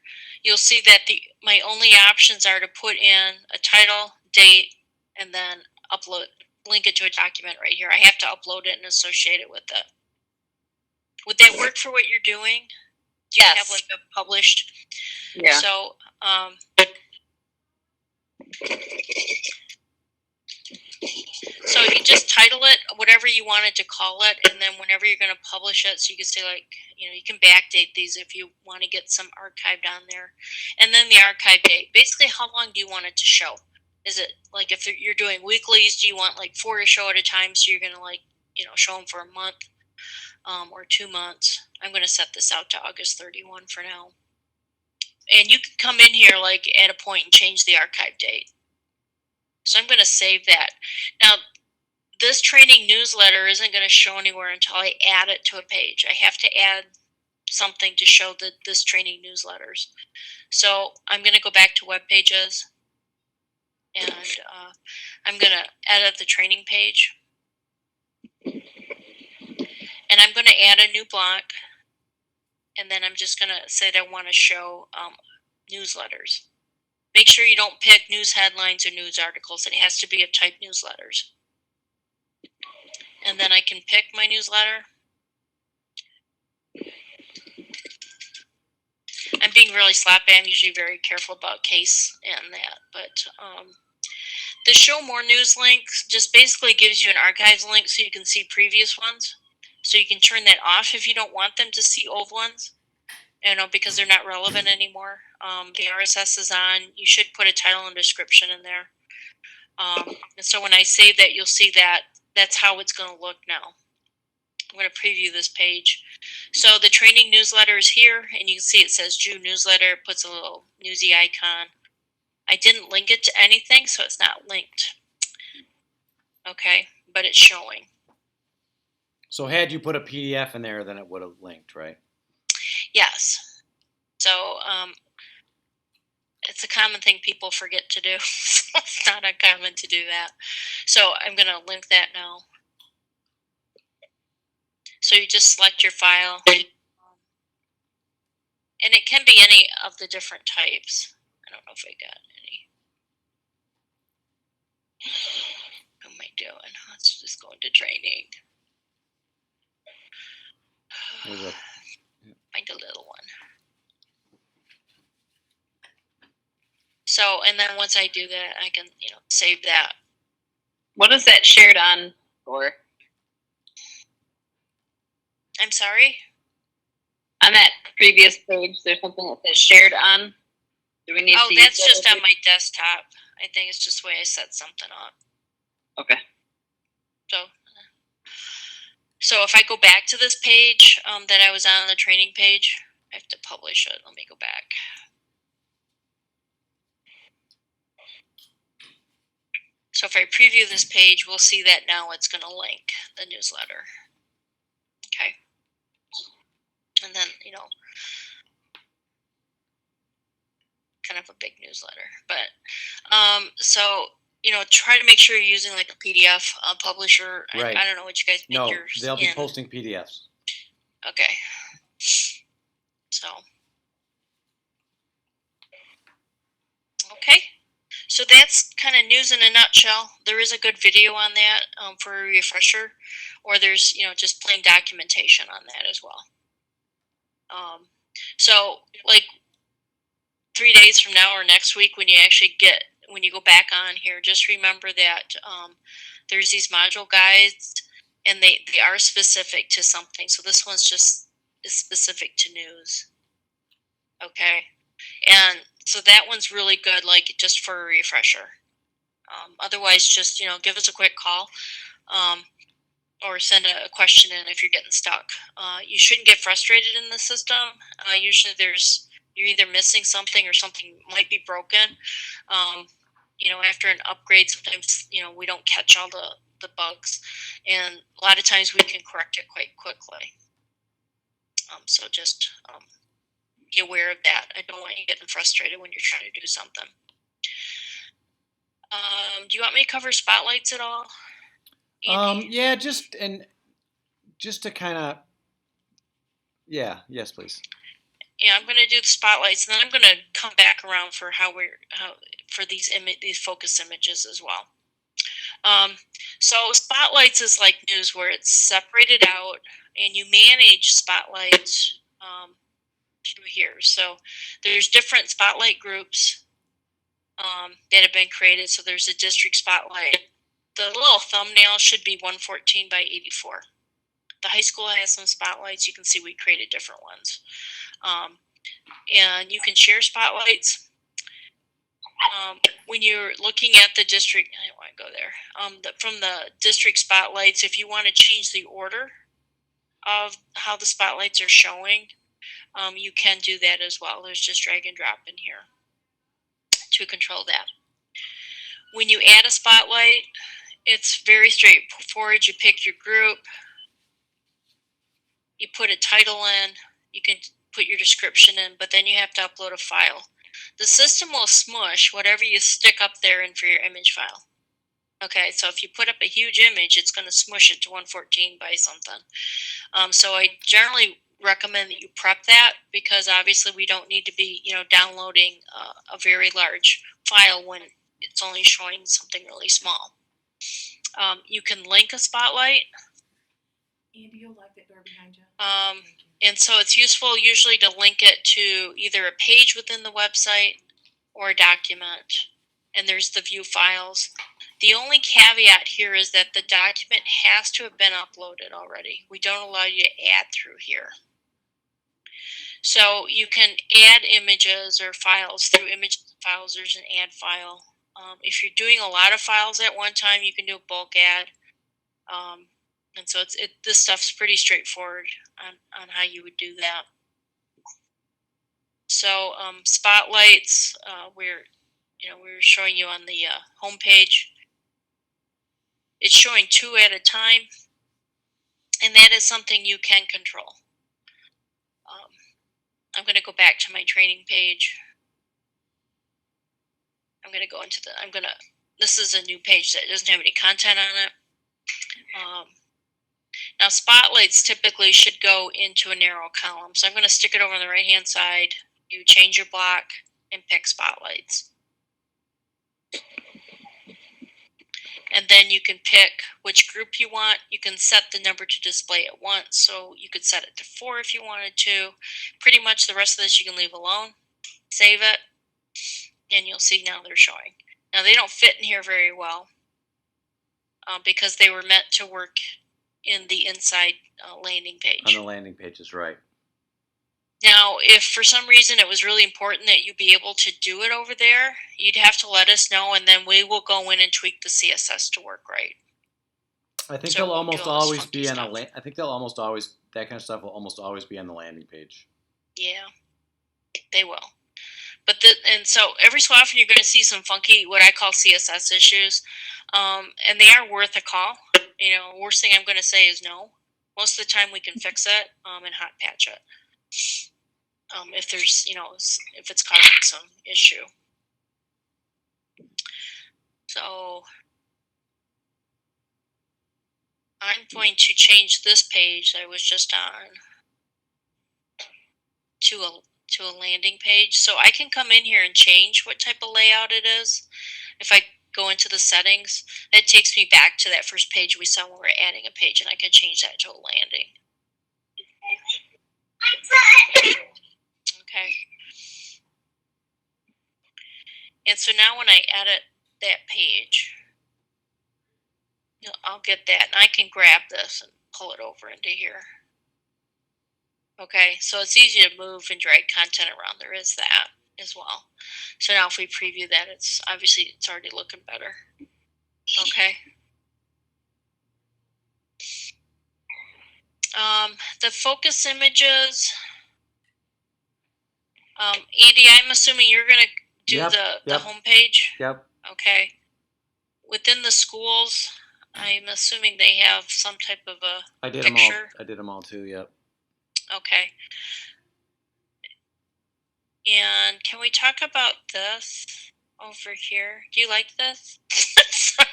you'll see that my only options are to put in a title, date, and then link it to a document right here. I have to upload it and associate it with it. Would that work for what you're doing? Do you have like a published? Yeah. So, so you just title it whatever you wanted to call it, and then whenever you're going to publish it, so you can say like, you can backdate these if you want to get some archived on there, and then the archive date. Basically, how long do you want it to show? Is it like if you're doing weeklies, do you want like 4 to show at a time? So you're going to like, show them for a month or 2 months. I'm going to set this out to August 31 for now. And you can come in here like at a point and change the archive date. So I'm going to save that. Now, this training newsletter isn't going to show anywhere until I add it to a page. I have to add something to show this training newsletters. So I'm going to go back to web pages, and I'm going to edit the training page. And I'm going to add a new block, and then I'm just going to say that I want to show newsletters. Make sure you don't pick news headlines or news articles. It has to be of type newsletters. And then I can pick my newsletter. I'm being really sloppy. I'm usually very careful about case and that. But the show more news link just basically gives you an archives link so you can see previous ones. So you can turn that off if you don't want them to see old ones, because they're not relevant anymore. The RSS is on. You should put a title and description in there. And so when I save that, you'll see that that's how it's going to look now. I'm going to preview this page. So the training newsletter is here, and you can see it says June newsletter. It puts a little newsy icon. I didn't link it to anything, so it's not linked. Okay, but it's showing. So had you put a PDF in there, then it would have linked, right? Yes. So it's a common thing people forget to do. It's not uncommon to do that. So I'm going to link that now. So you just select your file. And it can be any of the different types. I don't know if I got any. What am I doing? Let's just go into training. Find a little one. So, and then once I do that, I can, save that. What is that shared on for? I'm sorry? On that previous page, there's something that says shared on. Do we need Oh, to that's use just that? on my desktop. I think it's just the way I set something up. Okay. So if I go back to this page that I was on the training page, I have to publish it. Let me go back. So if I preview this page, we'll see that now it's going to link the newsletter. Okay. And then, you know, kind of a big newsletter. But so, you know, try to make sure you're using like a PDF publisher. Right. I don't know what you guys make No, yours they'll be in. posting PDFs. Okay. So. Okay. So that's kind of news in a nutshell. There is a good video on that for a refresher, or there's, you know, just plain documentation on that as well. So like 3 days from now or next week, when you go back on here, just remember that there's these module guides, and they are specific to something. So this one's just is specific to news. Okay. And so that one's really good, like just for a refresher. Otherwise, just, you know, give us a quick call or send a question in if you're getting stuck. You shouldn't get frustrated in the system. Usually you're either missing something or something might be broken. You know, after an upgrade, sometimes, you know, we don't catch all the bugs. And a lot of times we can correct it quite quickly. So just be aware of that. I don't want you getting frustrated when you're trying to do something. Do you want me to cover spotlights at all, Andy? Yeah, just to kind of, yes, please. Yeah, I'm going to do the spotlights, and then I'm going to come back around for for these focus images as well. So spotlights is like news, where it's separated out, and you manage spotlights through here. So there's different spotlight groups that have been created. So there's a district spotlight. The little thumbnail should be 114 by 84. The high school has some spotlights. You can see we created different ones. And you can share spotlights. When you're looking at the district, I don't want to go there. From the district spotlights, if you want to change the order of how the spotlights are showing, you can do that as well. There's just drag and drop in here to control that. When you add a spotlight, it's very straightforward. You pick your group, you put a title in, you can put your description in, but then you have to upload a file. The system will smush whatever you stick up there in for your image file. Okay, so if you put up a huge image, it's going to smush it to 114 by something. So I generally recommend that you prep that, because obviously we don't need to be, you know, downloading a very large file when it's only showing something really small. You can link a spotlight. Andy, you'll like that door behind you. And so it's useful usually to link it to either a page within the website or a document. And there's the view files. The only caveat here is that the document has to have been uploaded already. We don't allow you to add through here. So you can add images or files through image files. There's an add file. If you're doing a lot of files at one time, you can do a bulk add. And so this stuff's pretty straightforward on how you would do that. So spotlights, we're showing you on the home page. It's showing 2 at a time, and that is something you can control. I'm going to go back to my training page. I'm going to go into this is a new page that doesn't have any content on it. Now spotlights typically should go into a narrow column. So I'm going to stick it over on the right hand side. You change your block and pick spotlights. And then you can pick which group you want. You can set the number to display at once. So you could set it to 4 if you wanted to. Pretty much the rest of this you can leave alone. Save it. And you'll see now they're showing. Now they don't fit in here very well because they were meant to work in the inside landing page. On the landing page is right. Now, if for some reason it was really important that you be able to do it over there, you'd have to let us know, and then we will go in and tweak the CSS to work right. I think So they'll it won't do almost all this always funky be on a stuff. I think they'll almost always, that kind of stuff will almost always be on the landing page. Yeah, they will. But and so every so often you're going to see some funky, what I call CSS issues, and they are worth a call. You know, worst thing I'm going to say is no. Most of the time we can fix it and hot patch it. If there's, you know, if it's causing some issue. So I'm going to change this page I was just on to a landing page. So I can come in here and change what type of layout it is. If I go into the settings, it takes me back to that first page we saw when we were adding a page, and I can change that to a landing. Okay. And so now when I edit that page, I'll get that, and I can grab this and pull it over into here. Okay, so it's easy to move and drag content around. There is that as well. So now if we preview that, it's obviously it's already looking better. Okay. The focus images. Andy, I'm assuming you're gonna do the home page. Yep. Okay. Within the schools, I'm assuming they have some type of a I did picture. them all. I did them all too. Yep. Okay. And can we talk about this over here? Do you like this? Sorry.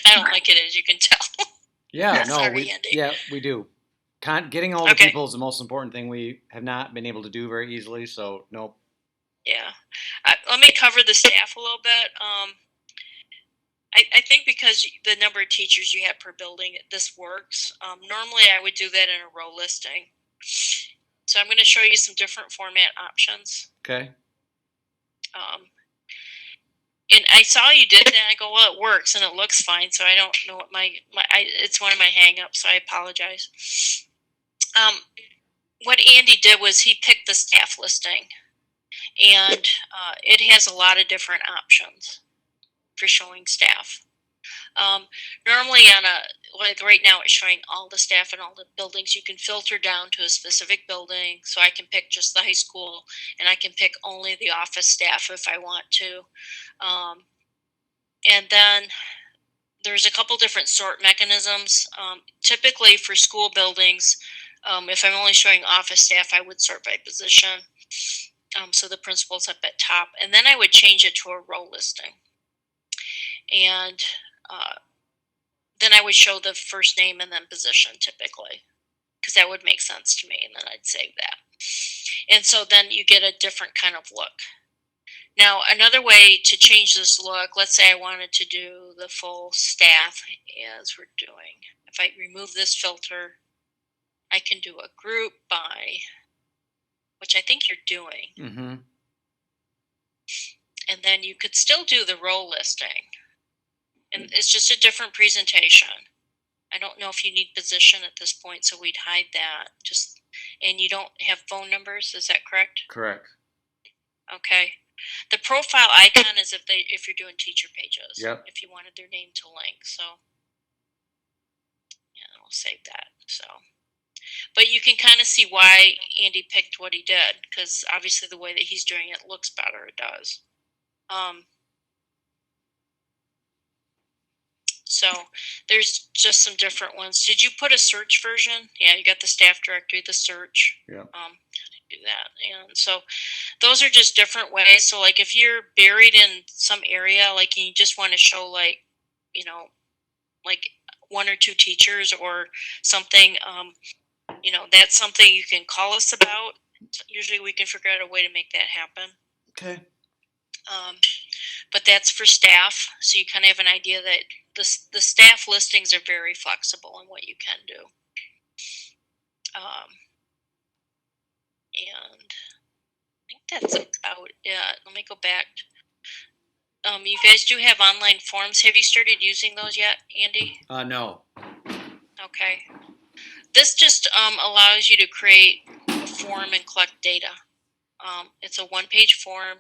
I don't like it, as you can tell. Yeah. No. Sorry, Andy. We do. Getting all the Okay. people is the most important thing we have not been able to do very easily. So nope. Yeah. Let me cover the staff a little bit. I think because the number of teachers you have per building, this works. Normally, I would do that in a row listing. So I'm going to show you some different format options. Okay. And I saw you did that. And I go, well, it works and it looks fine. So I don't know what it's one of my hang-ups. So I apologize. What Andy did was he picked the staff listing, and it has a lot of different options for showing staff. Normally like right now it's showing all the staff in all the buildings. You can filter down to a specific building, so I can pick just the high school, and I can pick only the office staff if I want to. And then there's a couple different sort mechanisms. Typically for school buildings, if I'm only showing office staff, I would sort by position. So the principal's up at top, and then I would change it to a row listing. And then I would show the first name and then position typically, because that would make sense to me, and then I'd save that. And so then you get a different kind of look. Now, another way to change this look, let's say I wanted to do the full staff as we're doing. If I remove this filter, I can do a group by, which I think you're doing. Mm-hmm. And then you could still do the row listing. And it's just a different presentation. I don't know if you need position at this point, so we'd hide that. And you don't have phone numbers, is that correct? Correct. Okay. The profile icon is if you're doing teacher pages. Yep. If you wanted their name to link. So yeah, we'll save that. So, but you can kind of see why Andy picked what he did, because obviously the way that he's doing it looks better. It does. So there's just some different ones. Did you put a search version? Yeah, you got the staff directory, the search. Yeah. Do that. And so those are just different ways. So like if you're buried in some area, like you just want to show like, like one or two teachers or something, that's something you can call us about. Usually we can figure out a way to make that happen. Okay. But that's for staff. So you kind of have an idea that the staff listings are very flexible in what you can do. And I think that's about it. Let me go back. You guys do have online forms. Have you started using those yet, Andy? No. Okay. This just allows you to create a form and collect data. It's a one-page form.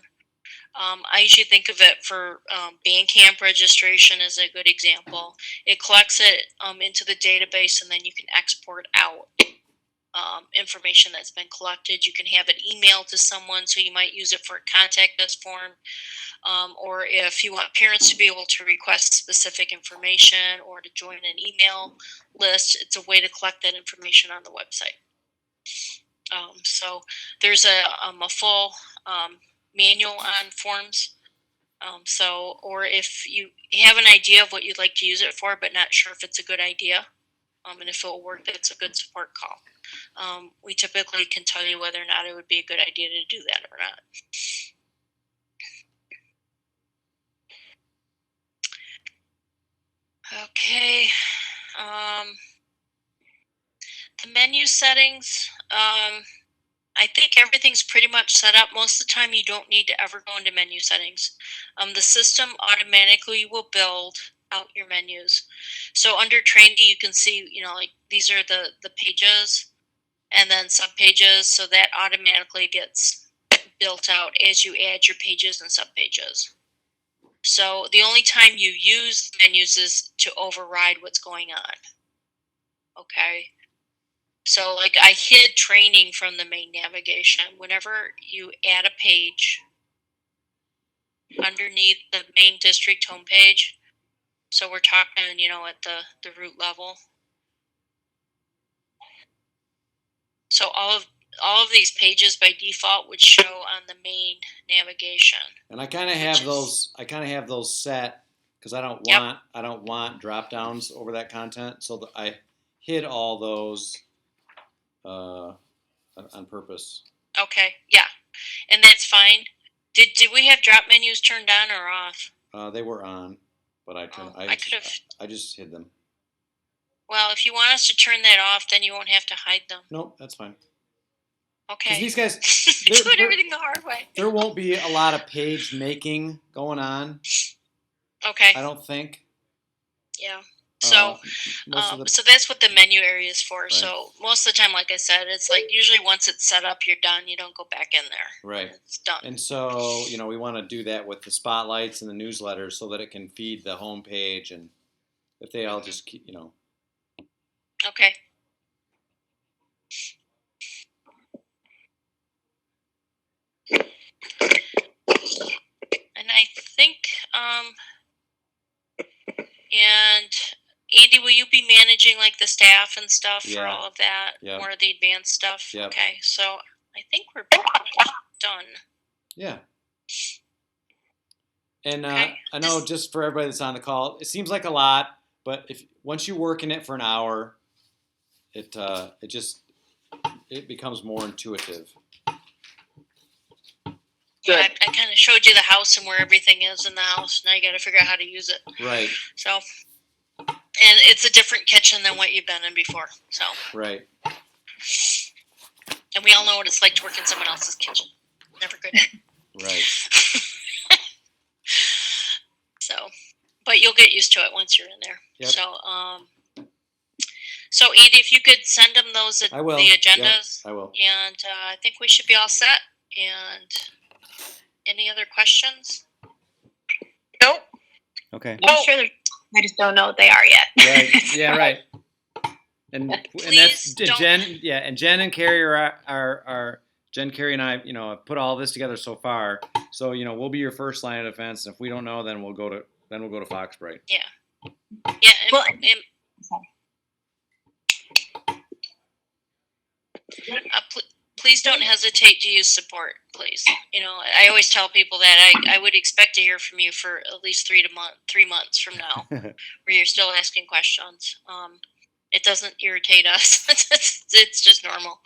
I usually think of it for band camp registration as a good example. It collects it into the database, and then you can export out information that's been collected. You can have it emailed to someone, so you might use it for a contact us form. Or if you want parents to be able to request specific information or to join an email list, it's a way to collect that information on the website. So there's a full manual on forms. Or if you have an idea of what you'd like to use it for, but not sure if it's a good idea, and if it will work, that's a good support call. We typically can tell you whether or not it would be a good idea to do that or not. Okay. The menu settings. I think everything's pretty much set up. Most of the time, you don't need to ever go into menu settings. The system automatically will build out your menus. So under training, you can see, like these are the pages and then subpages. So that automatically gets built out as you add your pages and subpages. So the only time you use menus is to override what's going on. Okay. So like I hid training from the main navigation. Whenever you add a page underneath the main district homepage, so we're talking, at the root level. So all of these pages by default would show on the main navigation. And I kind of have those. I kind of have those set because I don't want drop downs over that content. So I hid all those on purpose. Okay, yeah, and that's fine. Did we have drop menus turned on or off? They were on, but I just hid them. Well, if you want us to turn that off, then you won't have to hide them. Nope, that's fine. Okay. These guys, doing everything the hard way. There won't be a lot of page making going on. Okay. I don't think. Yeah. So, so that's what the menu area is for. Right. So most of the time, like I said, it's like usually once it's set up, you're done. You don't go back in there. Right. It's done. And so, we want to do that with the spotlights and the newsletters so that it can feed the homepage, and if they all just keep, Okay. And I think, and Andy, will you be managing like the staff and stuff for all of that? Yeah. More of the advanced stuff? Yeah. Okay, so I think we're pretty much done. Yeah. And I know just for everybody that's on the call, it seems like a lot, but once you work in it for an hour, it becomes more intuitive. Yeah, I kind of showed you the house and where everything is in the house. Now you got to figure out how to use it. Right. So, and it's a different kitchen than what you've been in before. So. Right. And we all know what it's like to work in someone else's kitchen. Never good. Right. So, but you'll get used to it once you're in there. Yep. So Andy, if you could send them those the agendas. Yep, I will. And I think we should be all set. And any other questions? Nope. Okay. I'm sure I just don't know what they are yet. Right. Yeah, right. And that's Jen. Yeah, and Jen and Carrie are Jen, Carrie, and I. Have put all this together so far. So we'll be your first line of defense. And if we don't know, then we'll go to Foxbright. Yeah. Yeah. Please don't hesitate to use support, please. I always tell people that I would expect to hear from you for at least 3 months from now, where you're still asking questions. It doesn't irritate us. It's just normal.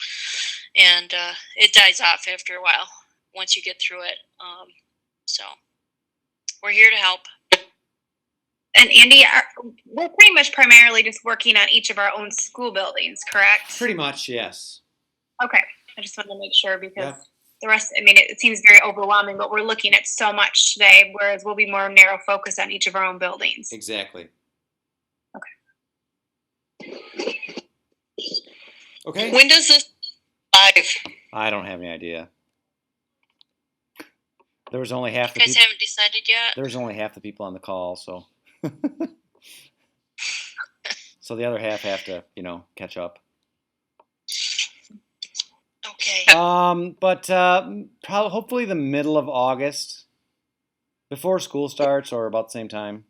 And it dies off after a while once you get through it. So we're here to help. And Andy, we're pretty much primarily just working on each of our own school buildings, correct? Pretty much, yes. Okay. I just wanted to make sure because the rest, it seems very overwhelming, but we're looking at so much today, whereas we'll be more narrow focused on each of our own buildings. Exactly. Okay. Okay. When does this live? I don't have any idea. There was only half the You guys people. haven't decided yet? There's only half the people on the call, so so the other half have to, catch up. Okay. But probably hopefully the middle of August, before school starts or about the same time.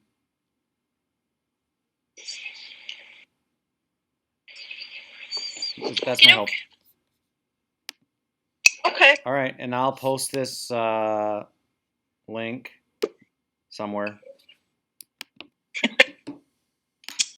That's my hope. Okay. All right, and I'll post this link somewhere.